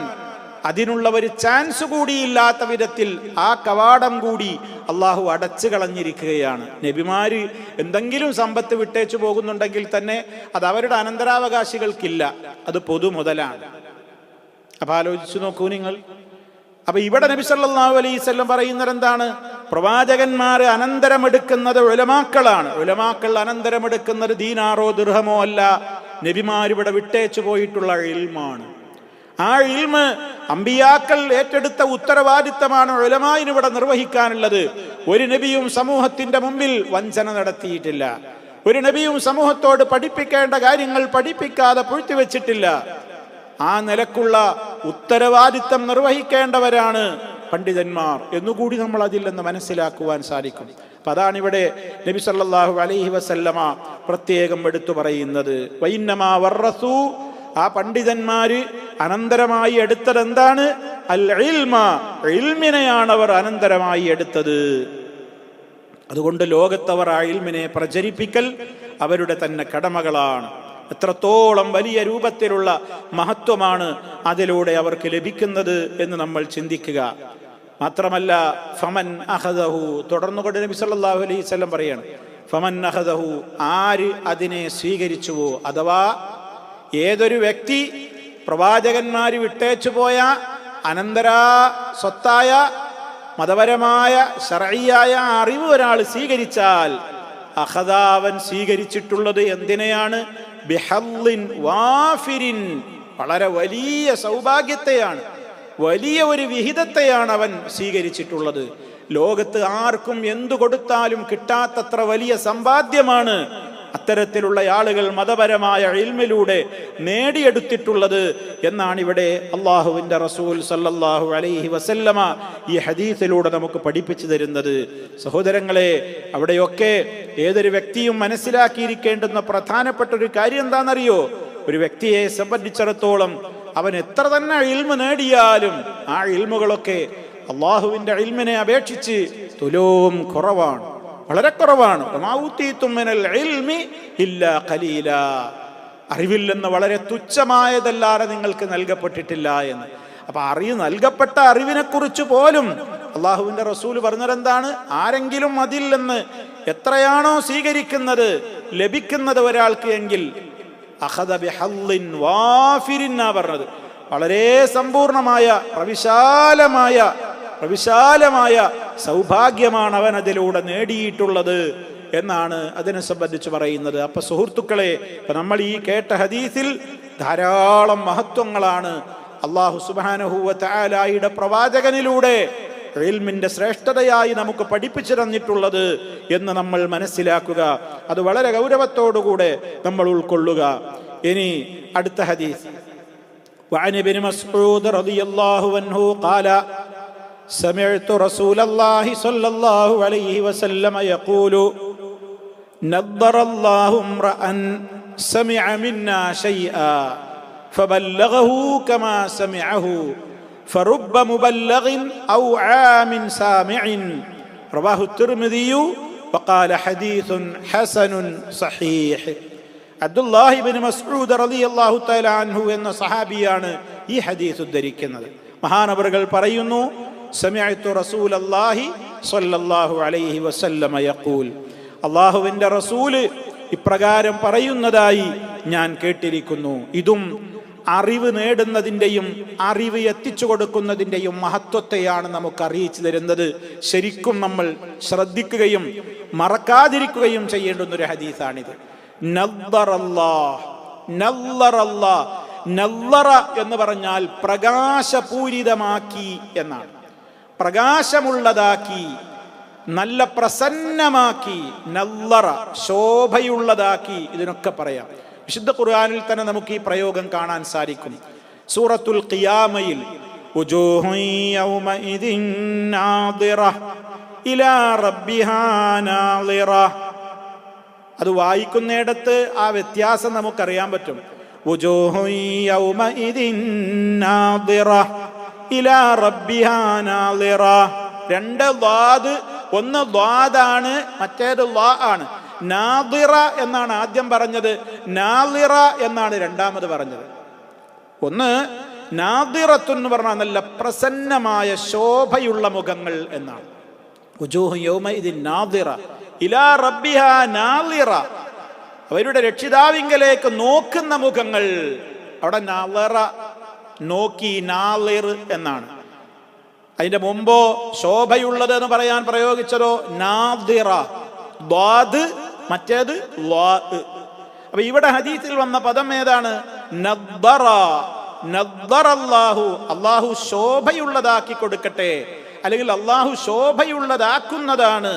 അതിനുള്ള ഒരു ചാൻസ് കൂടിയില്ലാത്ത വിധത്തിൽ ആ കവാടം കൂടി അള്ളാഹു അടച്ചു കളഞ്ഞിരിക്കുകയാണ്. നബിമാര് എന്തെങ്കിലും സമ്പത്ത് വിട്ടേച്ചു പോകുന്നുണ്ടെങ്കിൽ തന്നെ അത് അവരുടെ അനന്തരാവകാശികൾക്കില്ല, അത് പൊതു മുതലാണ്. അപ്പൊ ആലോചിച്ചു നോക്കൂ നിങ്ങൾ. അപ്പൊ ഇവിടെ നബി സല്ലല്ലാഹു അലൈഹി വസല്ലം പറയുന്നത് എന്താണ്? പ്രവാചകന്മാർ അനന്തരമെടുക്കുന്നത് ഉലമാക്കളാണ്. ഉലമാക്കൾ അനന്തരമെടുക്കുന്നത് ദീനാറോ ദിർഹമോ അല്ല, നബിമാരിവിടെ വിട്ടേച്ചു പോയിട്ടുള്ള ഇൽമാണ്. ആ ഇൽമ് അമ്പിയാക്കൾ ഏറ്റെടുത്ത ഉത്തരവാദിത്തമാണ് ഉലമായിന് ഇവിടെ നിർവഹിക്കാനുള്ളത്. ഒരു നബിയും സമൂഹത്തിന്റെ മുമ്പിൽ വഞ്ചന നടത്തിയിട്ടില്ല. ഒരു നബിയും സമൂഹത്തോട് പഠിപ്പിക്കേണ്ട കാര്യങ്ങൾ പഠിപ്പിക്കാതെ പൂഴ്ത്തിവെച്ചിട്ടില്ല. ആ നിലക്കുള്ള ഉത്തരവാദിത്തം നിർവഹിക്കേണ്ടവരാണ് പണ്ഡിതന്മാർ എന്നുകൂടി നമ്മൾ അതിൽ നിന്ന് മനസ്സിലാക്കുവാൻ സാധിക്കും. അപ്പൊ അതാണ് ഇവിടെ നബി സല്ലല്ലാഹു അലൈഹി വസല്ലമ പ്രത്യേകം എടുത്തു പറയുന്നത്. വഇന്നമാ വറസു, ആ പണ്ഡിതന്മാര് അനന്തരമായി എടുത്തത് എന്താണ്? അൽ ഇൽമ, ഇൽമിനെയാണ് അവർ അനന്തരമായി എടുത്തത്. അതുകൊണ്ട് ലോകത്തവർ ആ ഇൽമിനെ പ്രചരിപ്പിക്കൽ അവരുടെ തന്നെ കടമകളാണ്. എത്രത്തോളം വലിയ രൂപത്തിലുള്ള മഹത്വമാണ് അതിലൂടെ അവർക്ക് ലഭിക്കുന്നത് എന്ന് നമ്മൾ ചിന്തിക്കുക. മാത്രമല്ല ഫമൻ അഖദഹു, തുടർന്നുകൊണ്ട് നബി സല്ലല്ലാഹു അലൈഹി വസല്ലം പറയാണ്, ഫമൻ അഖദഹു, ആര് അതിനെ സ്വീകരിച്ചുവോ, അഥവാ ഏതൊരു വ്യക്തി പ്രവാചകന്മാര് വിട്ടേച്ചു പോയ അനന്തരാ സ്വത്തായ മതപരമായ ശർഈയായ അറിവ് ഒരാൾ സ്വീകരിച്ചാൽ, അഖദാവൻ സ്വീകരിച്ചിട്ടുള്ളത് എന്തിനെയാണ്? ബിഹല്ലിൻ വാഫിരിൻ, വളരെ വലിയ സൗഭാഗ്യത്തെയാണ്, വലിയ ഒരു വിഹിതത്തെയാണ് അവൻ സ്വീകരിച്ചിട്ടുള്ളത്. ലോകത്ത് ആർക്കും എന്തു കൊടുത്താലും കിട്ടാത്തത്ര വലിയ സമ്പാദ്യമാണ് അത്തരത്തിലുള്ള ആളുകൾ മതപരമായ ഇൽമിലൂടെ നേടിയെടുത്തിട്ടുള്ളത് എന്നാണ് ഇവിടെ അള്ളാഹുവിന്റെ റസൂൽ സല്ലല്ലാഹു അലൈഹി വസല്ലമ ഈ ഹദീസിലൂടെ നമുക്ക് പഠിപ്പിച്ചു തരുന്നത്. സഹോദരങ്ങളെ, അവിടെയൊക്കെ ഏതൊരു വ്യക്തിയും മനസ്സിലാക്കിയിരിക്കേണ്ടുന്ന പ്രധാനപ്പെട്ട ഒരു കാര്യം എന്താണെന്നറിയോ? ഒരു വ്യക്തിയെ സംബന്ധിച്ചിടത്തോളം അവൻ എത്ര തന്നെ ഇൽമ് നേടിയാലും ആ ഇൽമുകളൊക്കെ അള്ളാഹുവിന്റെ ഇൽമിനെ അപേക്ഷിച്ച് തുലോം കുറവാണ്, വളരെ കുറവാണ്. അറിവിൽ നിന്ന് വളരെ തുച്ഛമായതല്ലാതെ നിങ്ങൾക്ക് നൽകപ്പെട്ടിട്ടില്ല എന്ന്. അപ്പൊ നൽകപ്പെട്ട അറിവിനെ കുറിച്ച് പോലും അള്ളാഹുവിന്റെ റസൂൽ പറഞ്ഞത് എന്താണ്? ആരെങ്കിലും അതിൽ നിന്ന് എത്രയാണോ സ്വീകരിക്കുന്നത്, ലഭിക്കുന്നത് ഒരാൾക്ക് എങ്കിൽ അഖദ ബിഹല്ലിൻ വാഫിരിൻ എന്നാ പറഞ്ഞത്. വളരെ സമ്പൂർണമായ പ്രവിശാലമായ സൗഭാഗ്യമാണ് അവൻ അതിലൂടെ നേടിയിട്ടുള്ളത് എന്നാണ് അതിനെ സംബന്ധിച്ച് പറയുന്നത്. അപ്പൊ സുഹൃത്തുക്കളെ, നമ്മൾ ഈ കേട്ട ഹദീസിൽ ധാരാളം മഹത്വങ്ങളാണ് അല്ലാഹു സുബ്ഹാനഹു വ തആലയുടെ പ്രവാചകനിലൂടെ ഇൽമിന്റെ ശ്രേഷ്ഠതയായി നമുക്ക് പഠിപ്പിച്ചു തന്നിട്ടുള്ളത് എന്ന് നമ്മൾ മനസ്സിലാക്കുക. അത് വളരെ ഗൗരവത്തോടുകൂടെ നമ്മൾ ഉൾക്കൊള്ളുക. ഇനി അടുത്ത ഹദീസ്, وعن ابن مسعود رضي الله عنه قال سمعت رسول الله صلى الله عليه وسلم يقول نضر الله امرأ سمع منا شيئا فبلغه كما سمعه فرب مبلغ أو عام سامع رواه الترمذي وقال حديث حسن صحيح. അബ്ദുല്ലാഹി ഇബ്നു മസ്ഊദ് റളിയല്ലാഹു തആല അൻഹു എന്ന സഹാബിയാണ് ഈ ഹദീസ് ഉദ്ധരിക്കുന്നത്. മഹാനവറുകൾ പറയുന്നു, സമിഅ്തു റസൂലല്ലാഹി സ്വല്ലല്ലാഹു അലൈഹി വസല്ലമ യഖൂൽ, അല്ലാഹുവിൻ്റെ റസൂല് ഇപ്രകാരം പറയുന്നതായി ഞാൻ കേട്ടിരിക്കുന്നു. ഇതും അറിവ് നേടുന്നതിൻ്റെയും അറിവ് എത്തിച്ചു കൊടുക്കുന്നതിൻ്റെയും മഹത്വത്തെയാണ് നമുക്ക് അറിയിച്ചു തരുന്നത്. ശരിക്കും നമ്മൾ ശ്രദ്ധിക്കുകയും മറക്കാതിരിക്കുകയും ചെയ്യേണ്ടുന്നൊരു ഹദീസാണിത്. നല്ലറ എന്ന് പറഞ്ഞാൽ പ്രകാശപൂരിതമാക്കി എന്നാണ്. പ്രകാശമുള്ളതാക്കി, നല്ല പ്രസന്നമാക്കി, നല്ലറ ശോഭയുള്ളതാക്കി, ഇതിനൊക്കെ പറയാം. വിശുദ്ധ ഖുർആനിൽ തന്നെ നമുക്ക് ഈ പ്രയോഗം കാണാൻ സാധിക്കും. സൂറത്തുൽ ഖിയാമയിൽ വുജൂഹു യൗമഇദിൻ നാദിറ ഇലാ റബ്ബിഹാ നാളിറ, അത് വായിക്കുന്നിടത്ത് ആ വ്യത്യാസം നമുക്കറിയാൻ പറ്റും. വുജൂഹു യൗമഇദിൻ നാദിറ ഇലാ റബ്ബിഹാ നാളിറ. രണ്ട് ളാദ്, ഒന്ന് ളാദാണ്, മറ്റേത് ളാ ആണ്. നാദിറ എന്നാണ് ആദ്യം പറഞ്ഞത്, നാളിറ എന്നാണ് രണ്ടാമത് പറഞ്ഞത്. ഒന്ന് നാദിറത്തു എന്ന് പറഞ്ഞാൽ നല്ല പ്രസന്നമായ ശോഭയുള്ള മുഖങ്ങൾ എന്നാണ്. വുജൂഹു യൗമഇദിൻ നാദിറ ഇലാ റബ്ബിഹാ നാളിറ, അവരുടെ രക്ഷിതാവിങ്കലേക്ക് നോക്കുന്ന മുഖങ്ങൾ. അവിടെ നാളിറ, നോക്കി, നാളിർ എന്നാണ്. അതിന്റെ മുമ്പോ ശോഭയുള്ളത് എന്ന് പറയാൻ പ്രയോഗിച്ചതോ നാദിറ, ദ്വാദ്, മറ്റേത് ളാ. അപ്പൊ ഇവിടെ ഹദീസിൽ വന്ന പദം ഏതാണ്? നദ്ദറ. നദ്ദറല്ലാഹു, അല്ലാഹു ശോഭയുള്ളതാക്കി കൊടുക്കട്ടെ, അല്ലെങ്കിൽ അല്ലാഹു ശോഭയുള്ളതാക്കുന്നതാണ്.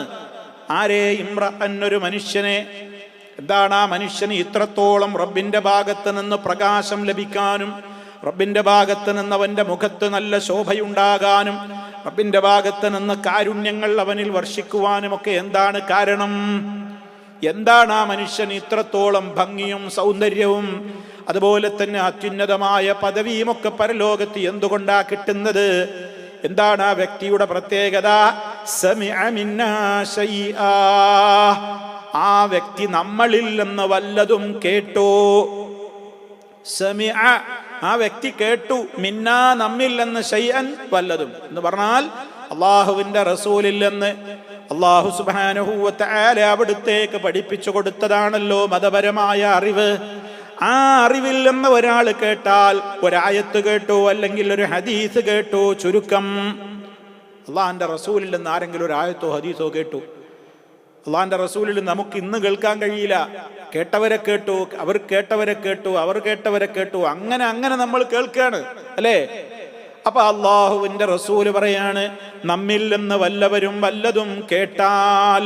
ആരെ? ഇമ്രഅൻ, ഒരു മനുഷ്യനെ. എന്താണ് ആ മനുഷ്യന് ഇത്രത്തോളം റബ്ബിന്റെ ഭാഗത്ത് നിന്ന് പ്രകാശം ലഭിക്കാനും, റബ്ബിന്റെ ഭാഗത്ത് നിന്ന് അവന്റെ മുഖത്ത് നല്ല ശോഭയുണ്ടാകാനും, റബ്ബിന്റെ ഭാഗത്ത് നിന്ന് കാരുണ്യങ്ങൾ അവനിൽ വർഷിക്കുവാനും ഒക്കെ എന്താണ് കാരണം? എന്താണ് ആ മനുഷ്യന് ഇത്രത്തോളം ഭംഗിയും സൗന്ദര്യവും അതുപോലെ തന്നെ അത്യുന്നതമായ പദവിയും ഒക്കെ പരലോകത്ത് എന്തുകൊണ്ടാ കിട്ടുന്നത്? എന്താണ് ആ വ്യക്തിയുടെ പ്രത്യേകത? സമിഅ മിന്നാ ശൈആ, ആ വ്യക്തി നമ്മളിൽ നിന്ന് വല്ലതും കേട്ടു. സമിഅ, ആ വ്യക്തി കേട്ടു. മിന്നാ, നമ്മിൽ നിന്ന്, ശൈഅൻ, വല്ലതും എന്ന് പറഞ്ഞാൽ അള്ളാഹുവിന്റെ റസൂലിൽ നിന്ന് അള്ളാഹു സുബ്ഹാനഹു വ തആല അവിടുത്തേക്ക് പഠിപ്പിച്ചു കൊടുത്തതാണല്ലോ മതപരമായ അറിവ്. ആ അറിവിൽ നിന്ന് ഒരാൾ കേട്ടാൽ, ഒരായത്ത് കേട്ടു, അല്ലെങ്കിൽ ഒരു ഹദീസ് കേട്ടു, ചുരുക്കം അള്ളാഹിന്റെ റസൂലിൽ നിന്ന് ആരെങ്കിലും ഒരു ആയത്തോ ഹദീസോ കേട്ടു. അള്ളാഹിന്റെ റസൂലിൽ നമുക്ക് ഇന്ന് കേൾക്കാൻ കഴിയില്ല. കേട്ടവരെ കേട്ടു, അവർ കേട്ടവരെ കേട്ടു, അവർ കേട്ടവരെ കേട്ടു, അങ്ങനെ അങ്ങനെ നമ്മൾ കേൾക്കാണ്, അല്ലേ? അപ്പൊ അള്ളാഹുവിന്റെ റസൂല് പറയാണ്, നമ്മിൽ നിന്ന് വല്ലവരും വല്ലതും കേട്ടാൽ,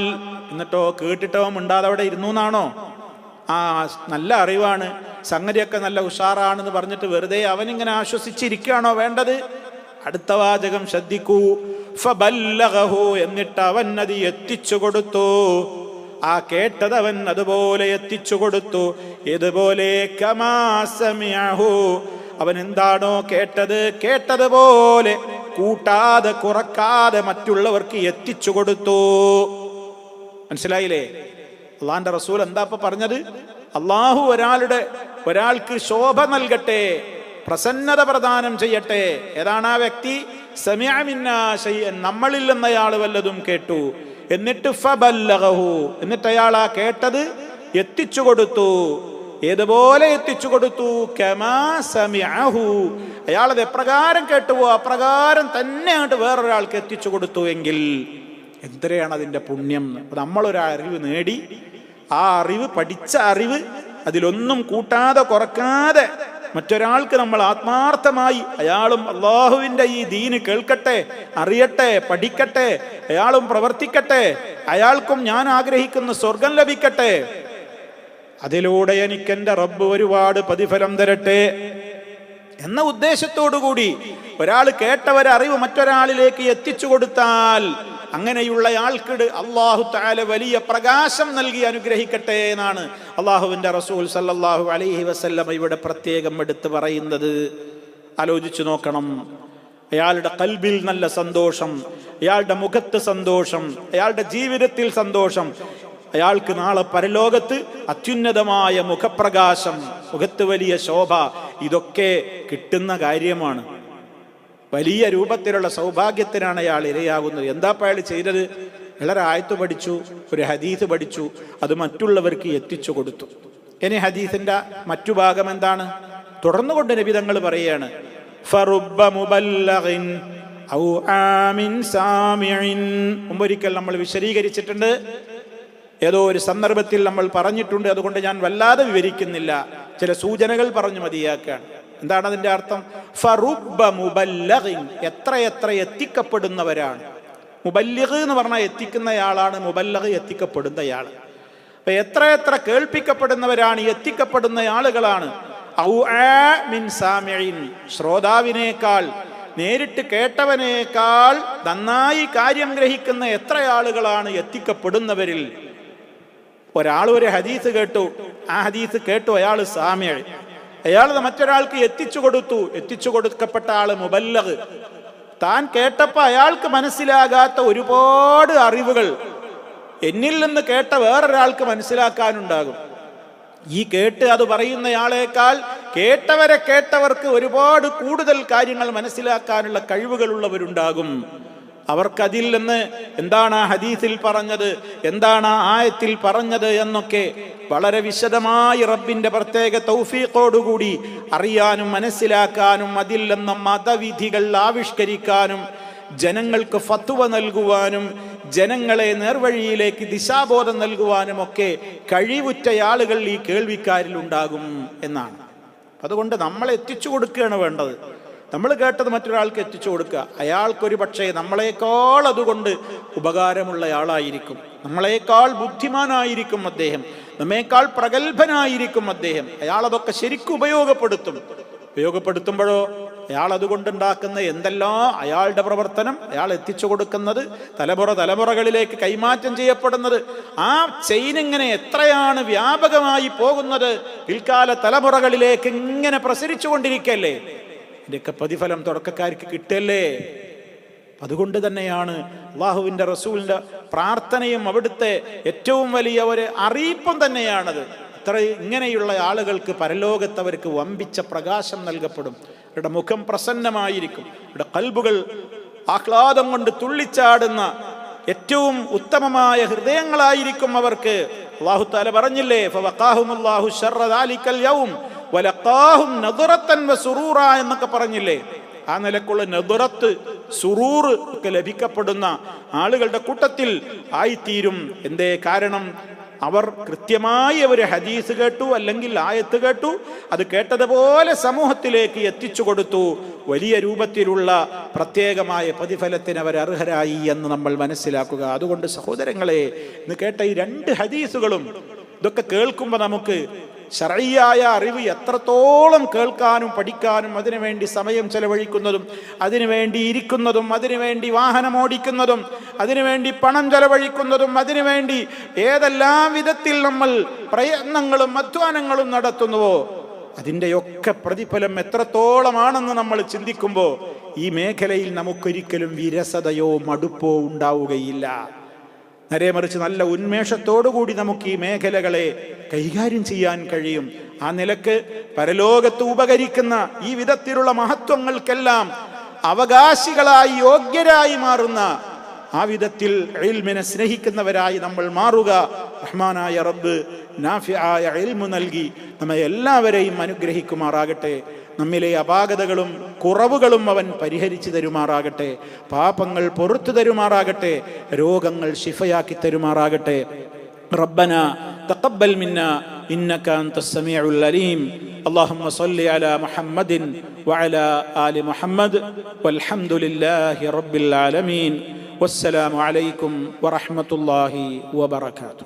എന്നിട്ടോ കേട്ടിട്ടോ മിണ്ടാതെ അവിടെ ഇരുന്നു എന്നാണോ? ആ നല്ല അറിവാണ്, സംഗതിയൊക്കെ നല്ല ഉഷാറാണെന്ന് പറഞ്ഞിട്ട് വെറുതെ അവനിങ്ങനെ ആശ്വസിച്ചിരിക്കുകയാണോ വേണ്ടത്? അടുത്ത വാചകം ശ്രദ്ധിക്കൂ. ഫബല്ലഗഹു, എന്നിട്ട് അവൻ അത് എത്തിച്ചു കൊടുത്തു. ആ കേട്ടത് അവൻ അതുപോലെ എത്തിച്ചു കൊടുത്തു. ഇതുപോലെ കമാ സമിഅഹു, അവൻ എന്താണോ കേട്ടത്, കേട്ടതുപോലെ കൂട്ടാതെ കുറക്കാതെ മറ്റുള്ളവർക്ക് എത്തിച്ചു കൊടുത്തു. മനസ്സിലായില്ലേ? അള്ളാന്റെ റസൂൽ എന്താ ഇപ്പൊ പറഞ്ഞത്? അള്ളാഹു ഒരാൾക്ക് ശോഭ നൽകട്ടെ, പ്രസന്നത പ്രദാനം ചെയ്യട്ടെ. ഏതാണ് ആ വ്യക്തി? സമിഅ മിന്നാ ശൈഅൻ, നമ്മളിൽ നിന്ന് അയാൾ വല്ലതും കേട്ടു. എന്നിട്ട് ഫബല്ലഗഹു, എന്നിട്ട് അയാൾ ആ കേട്ടത് എത്തിച്ചു കൊടുത്തു. ഏതുപോലെ എത്തിച്ചു കൊടുത്തു? കമാ സമിഅഹു, അയാളത് എപ്രകാരം കേട്ടുവോ അപ്രകാരം തന്നെ വേറൊരാൾക്ക് എത്തിച്ചു കൊടുത്തു എങ്കിൽ എത്രയാണ് അതിൻ്റെ പുണ്യം. അപ്പം നമ്മളൊരു അറിവ് നേടി, ആ അറിവ്, പഠിച്ച അറിവ്, അതിലൊന്നും കൂട്ടാതെ കുറക്കാതെ മറ്റൊരാൾക്ക് നമ്മൾ ആത്മാർത്ഥമായി, അയാളും അള്ളാഹുവിൻ്റെ ഈ ദീന് കേൾക്കട്ടെ, അറിയട്ടെ, പഠിക്കട്ടെ, അയാളും പ്രവർത്തിക്കട്ടെ, അയാൾക്കും ഞാൻ ആഗ്രഹിക്കുന്ന സ്വർഗം ലഭിക്കട്ടെ, അതിലൂടെ എനിക്ക് എൻ്റെ റബ്ബ് ഒരുപാട് പ്രതിഫലം തരട്ടെ എന്ന ഉദ്ദേശത്തോടു കൂടി ഒരാൾ കേട്ടവരറിവ് മറ്റൊരാളിലേക്ക് എത്തിച്ചു കൊടുത്താൽ അങ്ങനെയുള്ള ആൾക്ക് അല്ലാഹു തആല വലിയ പ്രകാശം നൽകി അനുഗ്രഹിക്കട്ടെ എന്നാണ് അള്ളാഹുവിൻ്റെ റസൂൽ സല്ലല്ലാഹു അലൈഹി വസല്ലം ഇവിടെ പ്രത്യേകം എടുത്ത് പറയുന്നത്. ആലോചിച്ചു നോക്കണം. അയാളുടെ ഖൽബിൽ നല്ല സന്തോഷം, അയാളുടെ മുഖത്ത് സന്തോഷം, അയാളുടെ ജീവിതത്തിൽ സന്തോഷം, അയാൾക്ക് നാളെ പരലോകത്ത് അത്യുന്നതമായ മുഖപ്രകാശം, മുഖത്ത് വലിയ ശോഭ, ഇതൊക്കെ കിട്ടുന്ന കാര്യമാണ്. വലിയ രൂപത്തിലുള്ള സൗഭാഗ്യത്തിനാണ് അയാൾ ഇരയാകുന്നത്. എന്താ അയാൾ ചെയ്തത്? വളരെ ആയത്ത് പഠിച്ചു, ഒരു ഹദീസ് പഠിച്ചു, അത് മറ്റുള്ളവർക്ക് എത്തിച്ചു കൊടുത്തു. ഇനി ഹദീസിന്റെ മറ്റു ഭാഗം എന്താണ്? തുടർന്നുകൊണ്ട് നബി തങ്ങൾ പറയുകയാണ്, ഫറുബ്ബ മുബല്ലഗിൻ ഔ ആമിൻ സാമിഇൻ. മുമ്പൊരിക്കൽ നമ്മൾ വിശദീകരിച്ചിട്ടുണ്ട്, ഏതോ ഒരു സന്ദർഭത്തിൽ നമ്മൾ പറഞ്ഞിട്ടുണ്ട്, അതുകൊണ്ട് ഞാൻ വല്ലാതെ വിവരിക്കുന്നില്ല, ചില സൂചനകൾ പറഞ്ഞു മതിയാക്കുകയാണ്. എന്താണ് അതിന്റെ അർത്ഥം? ഫറുബ്ബ മുബല്ലഗിൻ, എത്രയെത്ര എത്തിക്കപ്പെടുന്നവരാണ്. മുബല്ലിഗ് എന്ന് പറഞ്ഞാൽ എത്തിക്കുന്നയാളാണ്, മുബല്ലഗ് എത്തിക്കപ്പെടുന്നയാൾ. അപ്പൊ എത്രയെത്ര കേൾപ്പിക്കപ്പെടുന്നവരാണ്, എത്തിക്കപ്പെടുന്ന ആളുകളാണ്. ഔ മിൻ സാമിഇൻ, ശ്രോതാവിനേക്കാൾ, നേരിട്ട് കേട്ടവനേക്കാൾ നന്നായി കാര്യം ഗ്രഹിക്കുന്ന എത്ര ആളുകളാണ് എത്തിക്കപ്പെടുന്നവരിൽ. ഒരാൾ ഒരു ഹദീസ് കേട്ടു, ആ ഹദീസ് കേട്ടു അയാൾ സാമിഇ, അയാൾ മറ്റൊരാൾക്ക് എത്തിച്ചു കൊടുത്തു, എത്തിച്ചു കൊടുക്കപ്പെട്ട ആള് മുബല്ലഗ്. താൻ കേട്ടപ്പോൾ അയാൾക്ക് മനസ്സിലാകാത്ത ഒരുപാട് അറിവുകൾ എന്നിൽ നിന്ന് കേട്ട വേറൊരാൾക്ക് മനസ്സിലാക്കാനുണ്ടാകും. ഈ കേട്ട് അത് പറയുന്നയാളേക്കാൾ കേട്ടവർക്ക് ഒരുപാട് കൂടുതൽ കാര്യങ്ങൾ മനസ്സിലാക്കാനുള്ള കഴിവുകളുള്ളവരുണ്ടാകും. അവർക്കതിൽ നിന്ന് എന്താണ് ആ ഹദീസിൽ പറഞ്ഞത്, എന്താണ് ആ ആയത്തിൽ പറഞ്ഞത് എന്നൊക്കെ വളരെ വിശദമായി റബ്ബിന്റെ പ്രത്യേക തൗഫീഖോടുകൂടി അറിയാനും മനസ്സിലാക്കാനും അതിൽ നിന്ന് മതവിധികൾ ആവിഷ്കരിക്കാനും ജനങ്ങൾക്ക് ഫത്വ നൽകുവാനും ജനങ്ങളെ നേർവഴിയിലേക്ക് ദിശാബോധം നൽകുവാനും ഒക്കെ കഴിവുറ്റ ആളുകൾ ഈ കേൾവിക്കാരിൽ ഉണ്ടാകും എന്നാണ്. അതുകൊണ്ട് നമ്മൾ എത്തിച്ചു കൊടുക്കുകയാണ് വേണ്ടത്. നമ്മൾ കേട്ടത് മറ്റൊരാൾക്ക് എത്തിച്ചു കൊടുക്കുക. അയാൾക്കൊരു പക്ഷേ നമ്മളെക്കാൾ അതുകൊണ്ട് ഉപകാരമുള്ള ആളായിരിക്കും, നമ്മളെക്കാൾ ബുദ്ധിമാനായിരിക്കും അദ്ദേഹം, നമ്മേക്കാൾ പ്രഗത്ഭനായിരിക്കും അദ്ദേഹം. അയാൾ അതൊക്കെ ശരിക്കും ഉപയോഗപ്പെടുത്തുമ്പോഴോ അയാൾ അതുകൊണ്ടുണ്ടാക്കുന്ന എന്തെല്ലാം അയാളുടെ പ്രവർത്തനം, അയാൾ എത്തിച്ചു കൊടുക്കുന്നത്, തലമുറകളിലേക്ക് കൈമാറ്റം ചെയ്യപ്പെടുന്നത്, ആ ചെയിൻ ഇങ്ങനെ എത്രയാണ് വ്യാപകമായി പോകുന്നത്, പിൽക്കാല തലമുറകളിലേക്ക് ഇങ്ങനെ പ്രസരിച്ചു കൊണ്ടിരിക്കല്ലേ. ഇതിൻ്റെയൊക്കെ പ്രതിഫലം തുടക്കക്കാർക്ക് കിട്ടല്ലേ. അതുകൊണ്ട് തന്നെയാണ് അള്ളാഹുവിൻ്റെ റസൂലിൻ്റെ പ്രാർത്ഥനയും അവിടുത്തെ ഏറ്റവും വലിയ ഒരു അറിയിപ്പും തന്നെയാണത്. ഇങ്ങനെയുള്ള ആളുകൾക്ക് പരലോകത്ത് അവർക്ക് വമ്പിച്ച പ്രകാശം നൽകപ്പെടും. അവരുടെ മുഖം പ്രസന്നമായിരിക്കും, അവരുടെ ഖൽബുകൾ ആഹ്ലാദം കൊണ്ട് തുള്ളിച്ചാടുന്ന ഏറ്റവും ഉത്തമമായ ഹൃദയങ്ങളായിരിക്കും അവർക്ക്. അല്ലാഹു തആല പറഞ്ഞില്ലേ, ഫവഖാഹുമുല്ലാഹു ശർറ ദാലിക്കൽ യൗം വലഖാഹും നദ്റത്തൻ വസുറൂറ എന്നൊക്കെ പറഞ്ഞില്ലേ. ആ നിലക്കുള്ള നദ്റത്ത്, സുറൂർ ഒക്കെ ലഭിക്കപ്പെടുന്ന ആളുകളുടെ കൂട്ടത്തിൽ ആയിത്തീരും. എന്തേ കാരണം? അവർ കൃത്യമായി ഒരു ഹദീസ് കേട്ടു, അല്ലെങ്കിൽ ആയത്ത് കേട്ടു, അത് കേട്ടതുപോലെ സമൂഹത്തിലേക്ക് എത്തിച്ചു കൊടുത്തു. വലിയ രൂപത്തിലുള്ള പ്രത്യേകമായ പ്രതിഫലത്തിന് അവർ അർഹരായി എന്ന് നമ്മൾ മനസ്സിലാക്കുക. അതുകൊണ്ട് സഹോദരങ്ങളെ, ഇന്ന് കേട്ട ഈ 2 ഹദീസുകളും ഇതൊക്കെ കേൾക്കുമ്പോൾ നമുക്ക് ശർഈയായ അറിവ് എത്രത്തോളം കേൾക്കാനും പഠിക്കാനും അതിനുവേണ്ടി സമയം ചെലവഴിക്കുന്നതും അതിനുവേണ്ടി ഇരിക്കുന്നതും അതിനുവേണ്ടി വാഹനം ഓടിക്കുന്നതും അതിനുവേണ്ടി പണം ചെലവഴിക്കുന്നതും അതിനുവേണ്ടി ഏതെല്ലാം വിധത്തിൽ നമ്മൾ പ്രയത്നങ്ങളും അധ്വാനങ്ങളും നടത്തുന്നുവോ അതിൻ്റെയൊക്കെ പ്രതിഫലം എത്രത്തോളമാണെന്ന് നമ്മൾ ചിന്തിക്കുമ്പോൾ ഈ മേഖലയിൽ നമുക്കൊരിക്കലും വിരസതയോ മടുപ്പോ ഉണ്ടാവുകയില്ല. നേരെ മറിച്ച് നല്ല ഉന്മേഷത്തോടുകൂടി നമുക്ക് ഈ മേഖലകളെ കൈകാര്യം ചെയ്യാൻ കഴിയും. ആ നിലക്ക് പരലോകത്ത് ഉപകരിക്കുന്ന ഈ വിധത്തിലുള്ള മഹത്വങ്ങൾക്കെല്ലാം അവകാശികളായി യോഗ്യരായി മാറുന്ന ആ വിധത്തിൽ ഇൽമിനെ സ്നേഹിക്കുന്നവരായി നമ്മൾ മാറുക. റഹ്മാനായ റബ്ബ് നാഫിആയ ഇൽമു നൽകി നമ്മെ എല്ലാവരെയും അനുഗ്രഹിക്കുമാറാകട്ടെ. നമ്മിലെ അപാകതകളും കുറവുകളും അവൻ പരിഹരിച്ചു തരുമാറാകട്ടെ. പാപങ്ങൾ പൊറുത്തു തരുമാറാകട്ടെ. രോഗങ്ങൾ ശിഫയാക്കി തരുമാറാകട്ടെ. ربنا تقبل منا إنك أنت السميع العليم. اللهم صل على محمد وعلى آل محمد والحمد لله رب العالمين. والسلام عليكم ورحمة الله وبركاته.